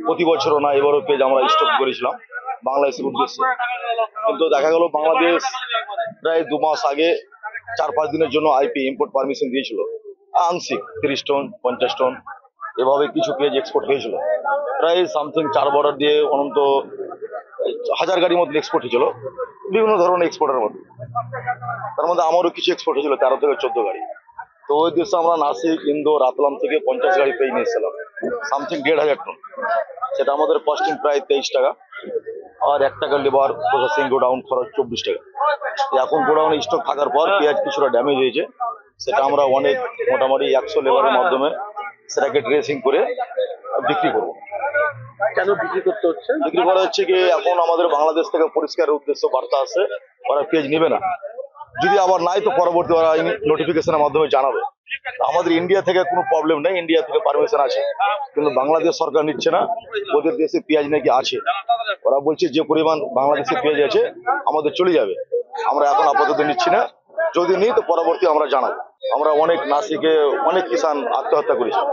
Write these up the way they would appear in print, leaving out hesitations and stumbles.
প্রতি বছরও না, এবারও পেঁয়াজ আমরা স্টক করেছিলাম বাংলাদেশের উদ্দেশ্যে। কিন্তু দেখা গেল বাংলাদেশ প্রায় 2 মাস আগে 4-5 দিনের জন্য আইপি ইম্পোর্ট পারমিশন দিয়েছিল, আংশিক 30 টন 50 টন এভাবে কিছু পেঁয়াজ এক্সপোর্ট হয়েছিল। প্রায় সামথিং 4 বর্ডার দিয়ে অনন্ত 1000 গাড়ির মধ্যে এক্সপোর্ট হয়েছিল, বিভিন্ন ধরনের এক্সপোর্টের মধ্যে। তার মধ্যে আমারও কিছু এক্সপোর্ট হয়েছিল 13 থেকে 14 গাড়ি। তো ওই দেশে আমরা নাসিক, ইন্দোর, রাতলাম থেকে 50 গাড়ি পেয়ে নিয়ে এসেছিলাম, সামথিং 1500 টন। সেটা আমাদের কস্টিং প্রায় 23 টাকা, আর 1 টাকা লেবার প্রসেসিং গোডাউন খরচ 24 টাকা। এখন গোডাউনে স্টক থাকার পর পেঁয়াজ কিছুটা ড্যামেজ হয়েছে, সেটা আমরা অনেক মোটামুটি 100 লেবারের মাধ্যমে সেটাকে ড্রেসিং করে বিক্রি করবো। কেন বিক্রি করতে হচ্ছে? বিক্রি করা হচ্ছে কি, এখন আমাদের বাংলাদেশ থেকে পরিষ্কার উদ্দেশ্য বার্তা আছে, ওরা পেঁয়াজ নিবে না। যদি আবার নাই তো পরবর্তী ওরা নোটিফিকেশনের মাধ্যমে জানাবে। আমাদের ইন্ডিয়া থেকে কোনো প্রবলেম নেই, ইন্ডিয়া থেকে পারমিশন আছে, কিন্তু বাংলাদেশ সরকার নিচ্ছে না। ওদের দেশে পেঁয়াজ নাকি আছে, ওরা বলছে যে পরিমাণ বাংলাদেশে পেঁয়াজ আছে আমাদের চলে যাবে। আমরা এখন আপাতত নিচ্ছি না, যদি নিই তো পরবর্তী আমরা জানাবো। আমরা অনেক নাসিকে অনেক কিষান আত্মহত্যা করেছি,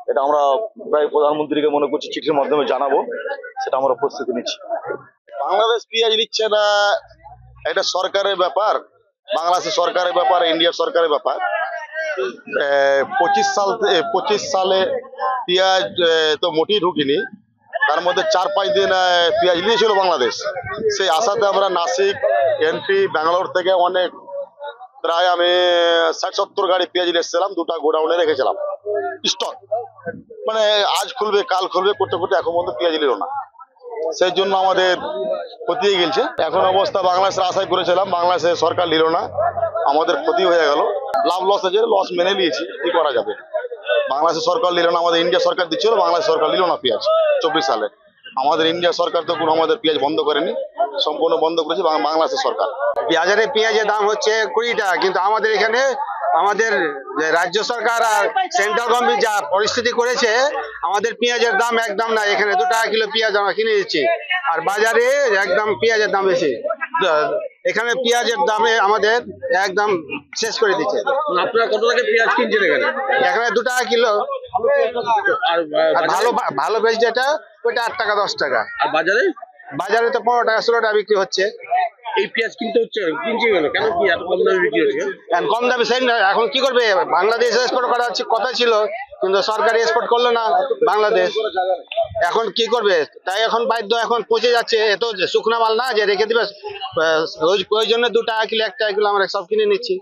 এটা আমরা প্রায় প্রধানমন্ত্রীকে মনে করছি চিঠির মাধ্যমে জানাবো, সেটা আমরা প্রস্তুতি নিচ্ছি। বাংলাদেশ পেঁয়াজ নিচ্ছে না, এটা সরকারের ব্যাপার, বাংলাদেশের সরকারের ব্যাপার, ইন্ডিয়ার সরকারের ব্যাপার। 25 সালে পেঁয়াজ তো মোটেই ঢুকিনি, তার মধ্যে 4-5 দিন পেঁয়াজ নিয়েছিল বাংলাদেশ। সেই আশাতে আমরা নাসিক, এমপি, ব্যাঙ্গালোর থেকে অনেক প্রায় আমি 60-70 গাড়ি পেঁয়াজ নিয়ে এসেছিলাম, 2টা গোডাউনে রেখেছিলাম স্টক। মানে আজ খুলবে কাল খুলবে করতে করতে এখন পর্যন্ত পেঁয়াজ নিল না, সেই জন্য আমাদের ক্ষতি গেছে। এখন অবস্থা বাংলাদেশের আশাই করেছিলাম, বাংলাদেশের সরকার নিল না, আমাদের ক্ষতি হয়ে গেল। লাভ লস আছে, লস মেনে নিয়েছি, কি করা যাবে। বাংলাদেশের সরকার নিল না, আমাদের ইন্ডিয়া সরকার দিচ্ছিল, বাংলাদেশ সরকার নিল না পেঁয়াজ 24 সালে। আমাদের ইন্ডিয়া সরকার তো কোনো আমাদের পেঁয়াজ বন্ধ করেনি, সম্পূর্ণ বন্ধ করেছে বাংলাদেশের সরকার। বাজারে পেঁয়াজের দাম হচ্ছে 20 টাকা, কিন্তু আমাদের এখানে আমাদের রাজ্য সরকার আর সেন্ট্রাল গভর্নমেন্ট যা পরিস্থিতি করেছে, আমাদের পেঁয়াজের দাম একদম না। এখানে 2 টাকা কিলো পেঁয়াজ আমরা কিনে দিচ্ছি, আর বাজারে একদম পেঁয়াজের দাম বেশি। এখানে পেঁয়াজের দামে আমাদের একদম শেষ করে দিচ্ছে। আপনারা কত টাকা পেঁয়াজ কিনছেন এখানে? এখানে 2 টাকা কিলো, আর আর ভালো ভালো পেঁয়াজ যেটা ওইটা 8 টাকা 10 টাকা। আর বাজারে? বাজারে তো 15 টাকা 16 টাকা বিক্রি হচ্ছে। এই পেঁয়াজ কিনতে হচ্ছে, কিনছে কেন? কেন কি এত কম দামে বিক্রি হচ্ছে? কম দামে সেই এখন কি করবে, বাংলাদেশ এক্সপোর্ট করার কথা ছিল, কিন্তু সরকার এক্সপোর্ট করলো না বাংলাদেশ। এখন কি করবে, তাই এখন বাধ্য, এখন পচে যাচ্ছে, এত শুকনা মাল না যে রেখে দিবে। ওই জন্য 2 টাকা কিলো 1 টাকা কিলো আমরা সব কিনে নিচ্ছি।